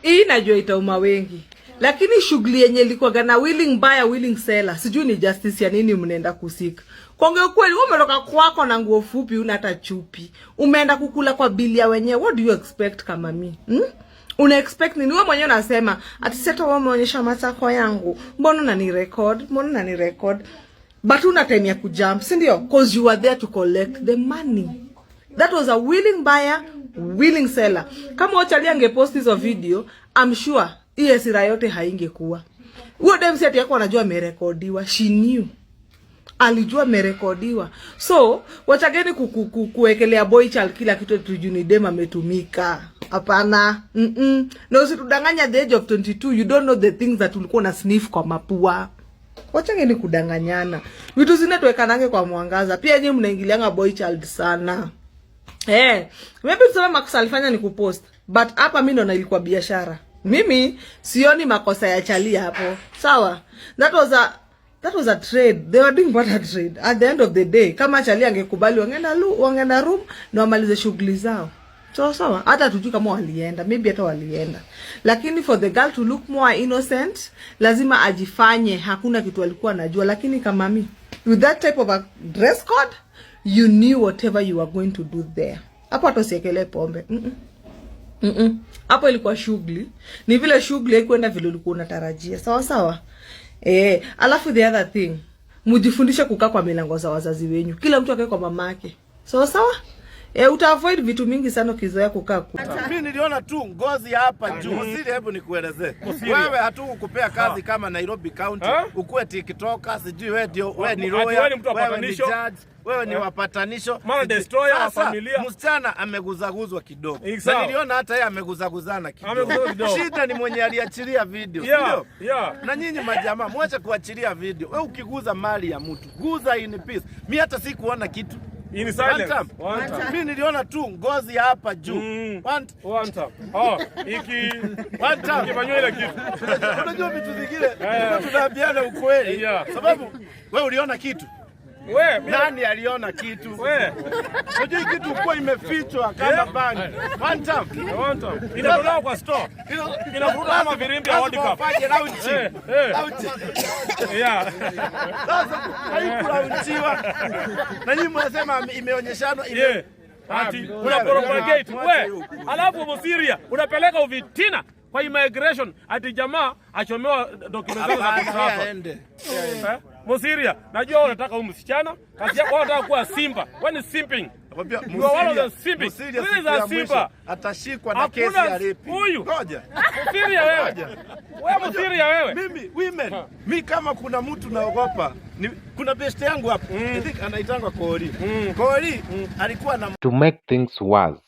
Hii najua itauma wengi. Lakini shughuli yenye ilikuwa gana willing buyer willing seller. Sijui ni justice ya nini mnaenda kusika. Kuongea kweli wewe umetoka kwako na nguo fupi una hata chupi. Umeenda kukula kwa bili ya wenyewe. What do you expect kama mimi? Una expect nini? Wewe mwenyewe unasema ati sasa wewe umeonyesha matako yangu. Mbona unani record? But una time ya kujump, si ndio? Because you are there to collect the money. That was a willing buyer, willing seller. Kama Ochali angepost hizo video, I'm sure hiyo sira yote haingekuwa. Huyo dem si ati yako anajua amerekodiwa. She knew. Alijua amerekodiwa. So, wachageni kuwekelea boy child kila kitu tujuni dem ametumika. Hapana. Na usitudanganya at the age of 22, you don't know the things that ulikuwa na sniff kwa mapua. Wachangeni kudanganyana. Vitu zinatuwekanange kwa mwangaza. Pia nyinyi mnaingilianga boy child sana. Maybe tuseme makosa alifanya ni kupost. But hapa mimi ndo nilikuwa biashara. Mimi sioni makosa ya Chali hapo. Sawa? That was a trade. They were doing what a trade. At the end of the day, kama Chali angekubali wangeenda room na wamalize shughuli zao. Sawa? Hata tujui kama walienda, maybe hata walienda. Lakini for the girl to look more innocent, lazima ajifanye hakuna kitu alikuwa anajua. Lakini kama mimi, with that type of a dress code, you knew whatever you were going to do there. Hapo atosiekele pombe. Hapo ilikuwa shughuli. Ni vile shughuli haikwenda vile ulikuwa unatarajia. Sawa? Alafu the other thing, mujifundishe kukaa kwa milango za wazazi wenyu. Kila mtu akae kwa mamake. Sawa? Utaavoid vitu mingi sana ukizoea kukaa kuta. Mimi niliona tu ngozi hapa juu. Mosiria, hebu nikuelezee. Wewe hatukukupea kazi kama Nairobi County, ukuwe TikToker, sijui wewe ni lawyer, wewe ni judge, wewe ni wapatanisho. Mara destroyer wa familia. Msichana ameguzaguzwa kidogo. Na niliona hata yeye ameguzaguzana kidogo. Shida ni mwenye aliachilia video, ndio? Na nyinyi majamaa mwache kuachilia video. Wewe ukiguza mali ya mtu, guza in peace. Mimi hata sikuona kitu. In silence. One time. Mimi niliona tu ngozi hapa juu. One time. One time. Ukifanywa ile kitu. Unajua vitu vingine tunaambiana ukweli. Sababu wewe uliona kitu. Nani aliona kitu? Unajua kitu kwa imefichwa kama bangi. One time. Inatolewa kwa store. Inafuruta kama virimbi ya World Cup. Fanye launching. Sasa haikulaunchiwa. Na nyinyi mnasema imeonyeshana ati unapropagate. Alafu Mosiria unapeleka uvitina kwa immigration ati jamaa achomewa document za kusafa. Mosiria, najua unataka msichana, kazi yako unataka kuwa simba. Wewe ni simping. You are one of the simping. Simba atashikwa na kesi ya rape. Ngoja. Mosiria wewe. Wewe Mosiria wewe. Mimi women, mimi kama kuna mtu naogopa, kuna best yangu hapo. I think anaitangwa Kori. Kori alikuwa na To make things worse,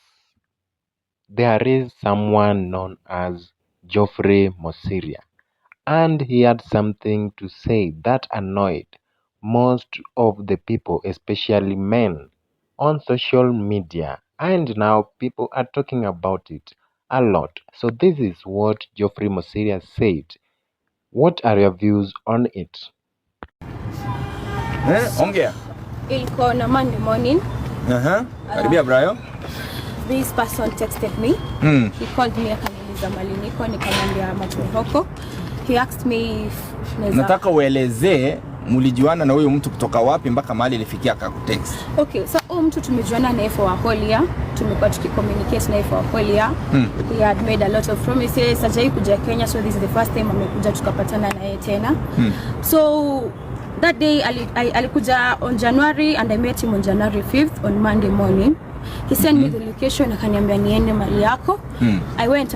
there is someone known as Geoffrey Mosiria. And he had something to say that annoyed most of the people, especially men, on social media. And now people are talking about it a lot. So this is what Geoffrey Mosiria said. What are your views on it? Ongea. Ilikuwa na Monday morning. Karibia Brayo. This person texted me. He called me akaniuliza mali niko, nikamwambia Machoroko. He asked me if nataka uelezee mlijuana na huyo mtu kutoka wapi mpaka mahali ilifikia akakutext. Okay, so huyo mtu tumejuana naye for a whole year. Tumekuwa tukicommunicate naye for a whole year. He had made a lot of promises. Sajai kuja Kenya, so this is the first time amekuja tukapatana naye tena. So that day alikuja on January and I met him on January 5th on Monday morning. He sent me the location, akaniambia niende mali yako. I went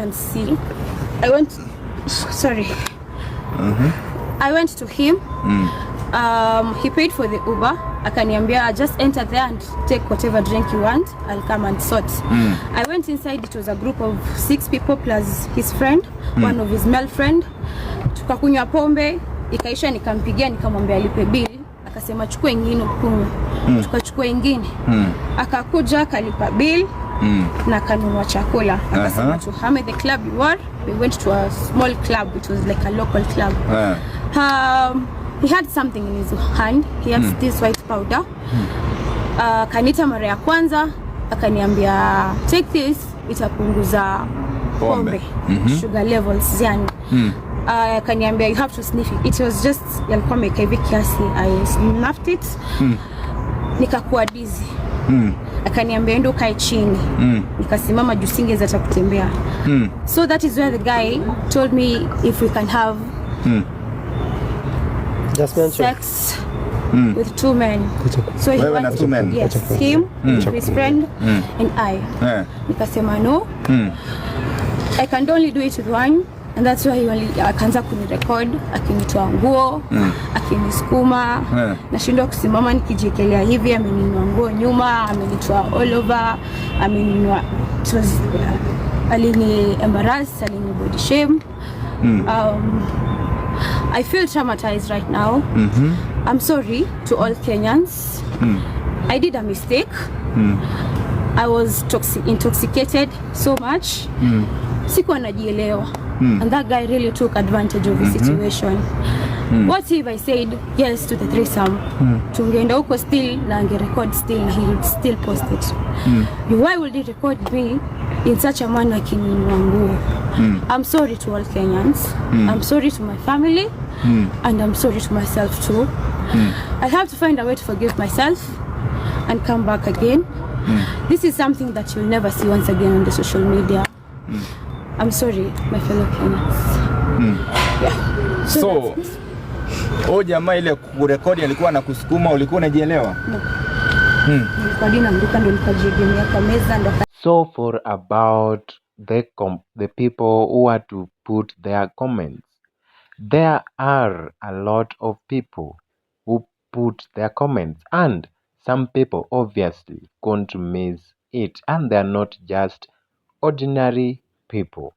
to him. He paid for the Uber. Akaniambia just enter there and take whatever drink you want. I'll come and sort. I went inside. It was a group of 6 people plus his friend, one of his male friend. Tukakunywa pombe, ikaisha, nikampigia nikamwambia alipe bill. Akasema chukua ingine ukunywe. Tukachukua ingine. Akakuja akalipa bill. Na kanunua chakula. Akasema tuhame the club you were. We went to a small club. It was like a local club. He had something in his hand. He had this white powder. Kanita mara ya kwanza akaniambia take this, itapunguza pombe. Sugar levels yani. Akaniambia you have to sniff it. It was just yalikuwa ameweka hivi kiasi. I snuffed it. Nikakuwa dizzy. Akaniambia endo kae chini. Nikasimama juu singeweza hata kutembea. So that is where the guy told me if we can have sex with two men. So he wanted two men. Yes, him, his friend, and I. Nikasema no. I can only do it with one. And that's why akaanza kunirecord, akinitoa nguo, akinisukuma, nashindwa kusimama nikijikelea hivi, ameninua nguo nyuma, amenitoa all over, ameninua, alini embarrass, alini body shame. I feel traumatized right now. I'm sorry to all Kenyans. I did a mistake. I was intoxicated so much. Sikuwa najielewa. And that guy really took advantage of the situation. What if I said yes to the threesome? Tungeenda huko still na angerecord still na he would still post it. Why would he record me in such a manner akininua nguo? I'm sorry to all Kenyans. I'm sorry to my family. And I'm sorry to myself too. I have to find a way to forgive myself and come back again. This is something that you'll never see once again on the social media. I'm sorry, my fellow Kenyans. Yeah. So jamaa ile kurekodi alikuwa na kusukuma, ulikuwa unajielewa? No. Ndo nikajiegemea kwa meza ndo. So for about the people who are to put their comments, there are a lot of people who put their comments, and some people obviously can't miss it, and they are not just ordinary people.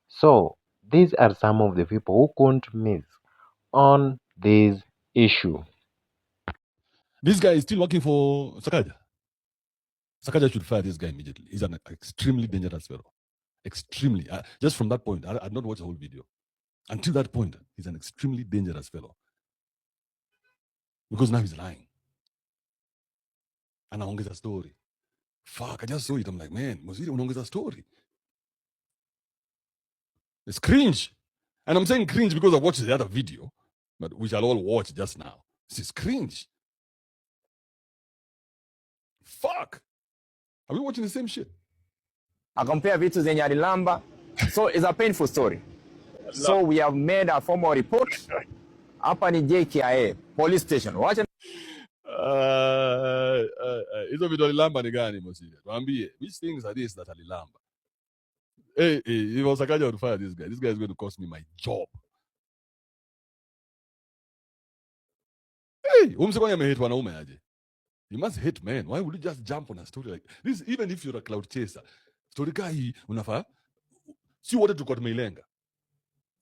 So these are some of the people who couldn't miss on this issue. This guy is still working for Sakaja. Sakaja should fire this guy immediately. He's an extremely dangerous fellow. Extremely. Just from that point, I did not watch the whole video. Until that point, he's an extremely dangerous fellow. Because now he's lying. And anaongeza story. Fuck, I just saw it. I'm like, man, Mosiria unaongeza story. It's cringe. And I'm saying cringe because I watched the other video, but we shall all watch just now. This is cringe. Fuck. Are we watching the same shit? Akampea vitu zenye alilamba. So it's a painful story. So we have made a formal report. Hapa ni JKIA police station. Watch hizo video alilamba ni gani Mosiria? Tuambie, which things are these that alilamba? Hey, if I was Sakaja, I would fire this guy. This guy is going to cost me my job. Hey, umsekwani hate wanaume aje? You must hate men. Why would you just jump on a story like this? Even if you're a cloud chaser, story guy unafaa si wote tulikuwa tumeilenga.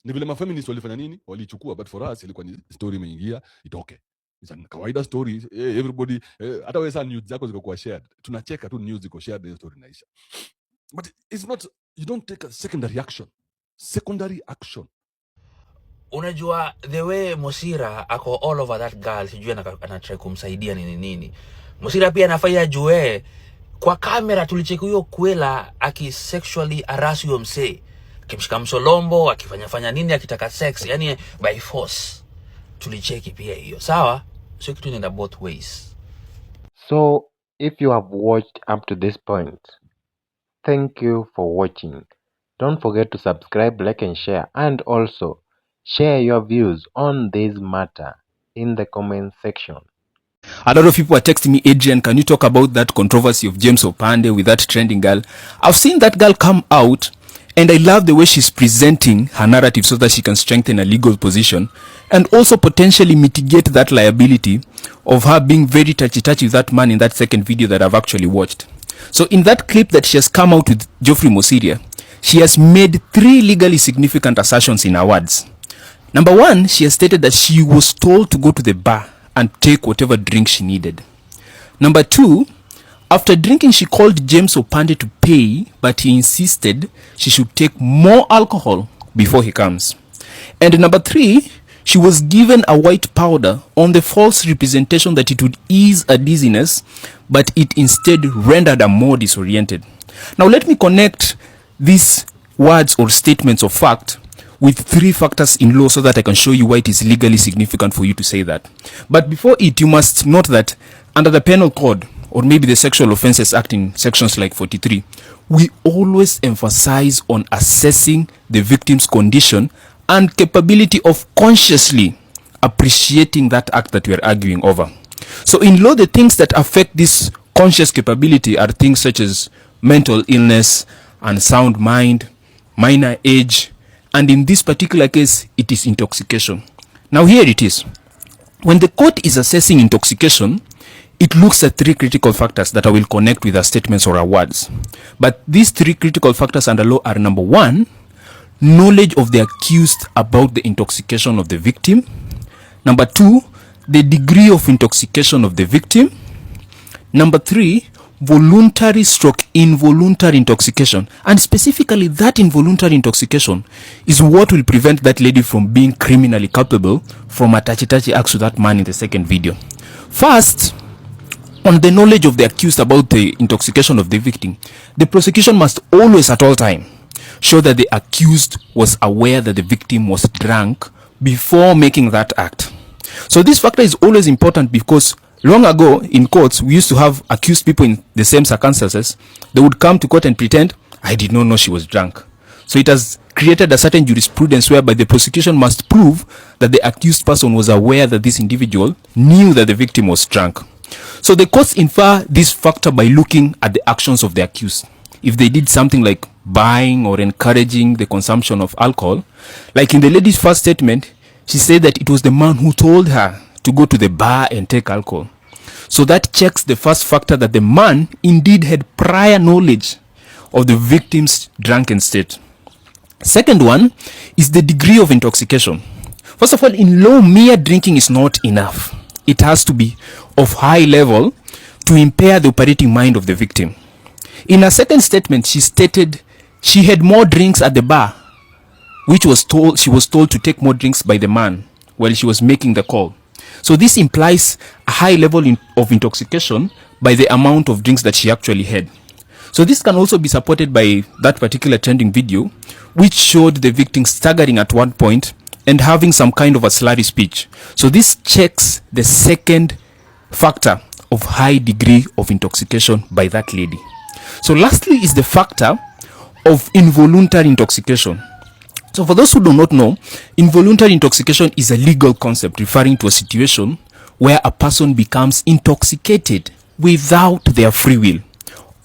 Ni vile mafeminist walifanya nini? Walichukua, but for us ilikuwa ni story imeingia itoke. It's a kawaida story. Everybody hata wewe sana news zako ziko shared. Tunacheka tu news ziko shared na story inaisha. But it's not, you don't take a secondary action. Secondary action. Unajua the way Mosiria ako all over that girl, sijui anatry kumsaidia nini. Mosiria pia anafanya jue kwa kamera tulicheki huyo kwela akisexually harass huyo msee. Akimshika msolombo, akifanya nini akitaka sex, yani by force. Tulicheki pia hiyo. Sawa? So kitu inaenda both ways. So if you have watched up to this point, thank you for watching. Don't forget to subscribe, like and share, and also share your views on this matter in the comment section. A lot of people are texting me, Adrian, can you talk about that controversy of James Opande with that trending girl? I've seen that girl come out, and I love the way she's presenting her narrative so that she can strengthen a legal position and also potentially mitigate that liability of her being very touchy-touchy with that man in that second video that I've actually watched. So in that clip that she has come out with Geoffrey Mosiria, she has made 3 legally significant assertions in her words. Number 1, she has stated that she was told to go to the bar and take whatever drink she needed. Number 2, after drinking, she called James Opande to pay, but he insisted she should take more alcohol before he comes. And number 3, she was given a white powder on the false representation that it would ease a dizziness, but it instead rendered her more disoriented. Now let me connect this words or statements of fact with 3 factors in law so that I can show you why it is legally significant for you to say that. But before it, you must note that under the Penal Code, or maybe the Sexual Offences Act in sections like 43, we always emphasize on assessing the victim's condition and capability of consciously appreciating that act that we are arguing over. So in law, the things that affect this conscious capability are things such as mental illness, unsound mind, minor age, and in this particular case, it is intoxication. Now here it is. When the court is assessing intoxication, it looks at 3 critical factors that I will connect with our statements or our words. But these 3 critical factors under law are: number 1, knowledge of the accused about the intoxication of the victim. Number 2, the degree of intoxication of the victim. Number 3, voluntary / involuntary intoxication. And specifically, that involuntary intoxication is what will prevent that lady from being criminally culpable from a touchy acts to that man in the second video. First, on the knowledge of the accused about the intoxication of the victim, the prosecution must always at all time show that the accused was aware that the victim was drunk before making that act. So this factor is always important because long ago in courts, we used to have accused people in the same circumstances. They would come to court and pretend, I did not know she was drunk. So it has created a certain jurisprudence whereby the prosecution must prove that the accused person was aware that this individual knew that the victim was drunk. So the courts infer this factor by looking at the actions of the accused. If they did something like buying or encouraging the consumption of alcohol, like in the lady's first statement, she said that it was the man who told her to go to the bar and take alcohol. So that checks the first factor, that the man indeed had prior knowledge of the victim's drunken state. Second one is the degree of intoxication. First of all, in law, mere drinking is not enough. It has to be of high level to impair the operating mind of the victim. In her second statement, she stated she had more drinks at the bar, which was told she was told to take more drinks by the man while she was making the call. So this implies a high level of intoxication by the amount of drinks that she actually had. So this can also be supported by that particular trending video, which showed the victim staggering at one point and having some kind of a slurry speech. So this checks the second factor of high degree of intoxication by that lady. So lastly is the factor of involuntary intoxication. So for those who do not know, involuntary intoxication is a legal concept referring to a situation where a person becomes intoxicated without their free will.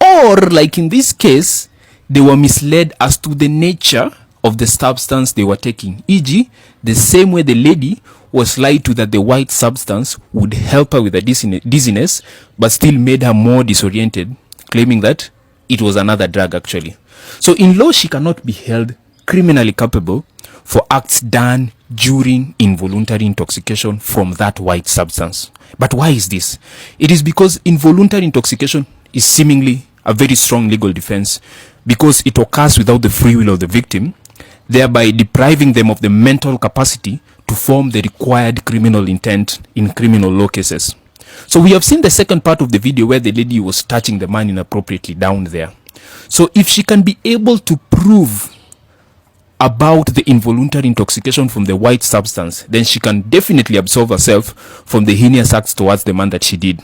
Or, like in this case, they were misled as to the nature of the substance they were taking. E.g., the same way the lady was lied to that the white substance would help her with the dizziness, but still made her more disoriented, claiming that it was another drug actually. So in law, she cannot be held criminally culpable for acts done during involuntary intoxication from that white substance. But why is this? It is because involuntary intoxication is seemingly a very strong legal defense because it occurs without the free will of the victim, thereby depriving them of the mental capacity to form the required criminal intent in criminal law cases. So we have seen the second part of the video where the lady was touching the man inappropriately down there. So if she can be able to prove about the involuntary intoxication from the white substance, then she can definitely absolve herself from the heinous acts towards the man that she did.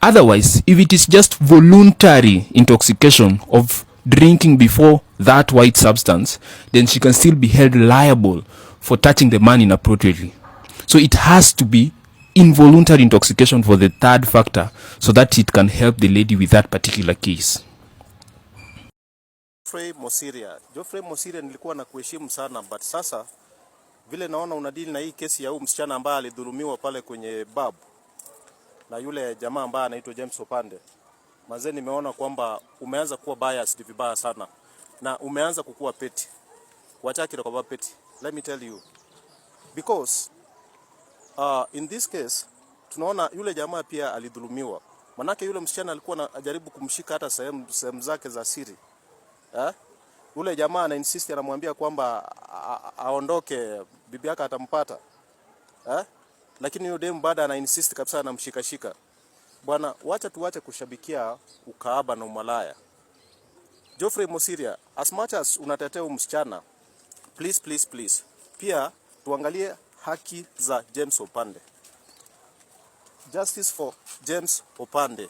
Otherwise, if it is just voluntary intoxication of drinking before that white substance, then she can still be held liable for touching the man inappropriately. So it has to be involuntary intoxication for the third factor so that it can help the lady with that particular case. Geoffrey Mosiria, nilikuwa na kuheshimu sana, but sasa vile naona unadili na hii kesi ya huyu msichana ambaye alidhulumiwa pale kwenye babu na yule jamaa ambaye anaitwa James Opande. Mazee, nimeona kwamba umeanza kuwa biased vibaya sana na umeanza kukua peti. Wacha kile kwa peti. Let me tell you. Because in this case tunaona yule jamaa pia alidhulumiwa. Manake yule msichana alikuwa anajaribu kumshika hata sehemu zake za siri. Yule jamaa ana insist, anamwambia kwamba aondoke, bibi yake atampata. Lakini yule demu baada ana insist kabisa, anamshika. Bwana, wacha tuache kushabikia ukaaba na umalaya. Geoffrey Mosiria, as much as unatetea msichana, please, pia tuangalie haki za James Opande. Justice for James Opande.